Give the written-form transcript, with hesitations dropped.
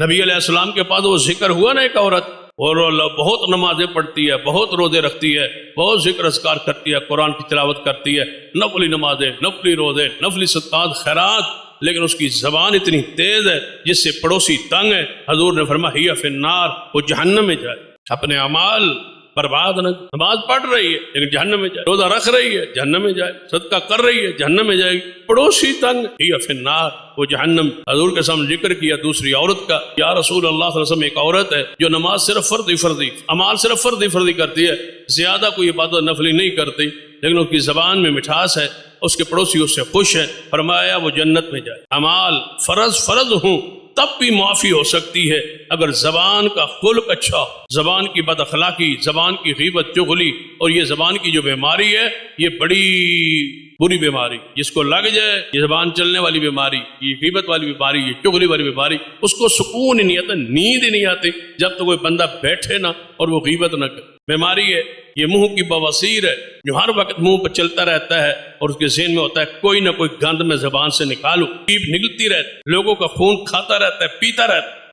نبی علیہ السلام کے پاس وہ ذکر ہوا نا ایک عورت، اور بہت نمازیں پڑھتی ہے، بہت روزے رکھتی ہے، بہت ذکر اذکار کرتی ہے، قرآن کی تلاوت کرتی ہے، نفلی نمازیں، نفلی روزے، نفلی صدقات خیرات، لیکن اس کی زبان اتنی تیز ہے جس سے پڑوسی تنگ ہے۔ حضور نے فرمایا ہی فی النار، وہ جہنم میں جائے۔ اپنے اعمال برباد نہ، نماز پڑھ رہی ہے لیکن جہنم میں جائے، روزہ رکھ رہی ہے جہنم میں جائے، صدقہ کر رہی ہے جہنم میں جائے گی، پڑوسی تنگ ہی فی النار، وہ جہنم۔ حضور کے سامنے ذکر کیا دوسری عورت کا، یا رسول اللہ صلی اللہ علیہ وسلم، ایک عورت ہے جو نماز صرف فرضی اعمال صرف فرضی کرتی ہے، زیادہ کوئی عبادت نفلی نہیں کرتی، لیکن اس کی زبان میں مٹھاس ہے، اس کے پڑوسی اس سے خوش ہے، فرمایا وہ جنت میں جائے۔ اعمال فرض ہوں تب بھی معافی ہو سکتی ہے اگر زبان کا خلق اچھا ہو۔ زبان کی بد اخلاقی، زبان کی غیبت چغلی، اور یہ زبان کی جو بیماری ہے یہ بڑی بری بیماری، جس کو لگ جائے یہ زبان چلنے والی بیماری، یہ غیبت والی بیماری، یہ چغلی والی بیماری، اس کو سکون ہی نہیں آتا، نیند ہی نہیں آتی جب تک کوئی بندہ بیٹھے نہ اور وہ غیبت نہ کرے۔ بیماری ہے یہ منہ کی بواسیر ہے، جو ہر وقت منہ پہ چلتا رہتا ہے اور اس کے ذہن میں ہوتا ہے کوئی نہ کوئی گند میں زبان سے نکالوں، پیپ نکلتی رہتی، لوگوں کا خون کھاتا رہتا ہے، پیتا رہتا ہے۔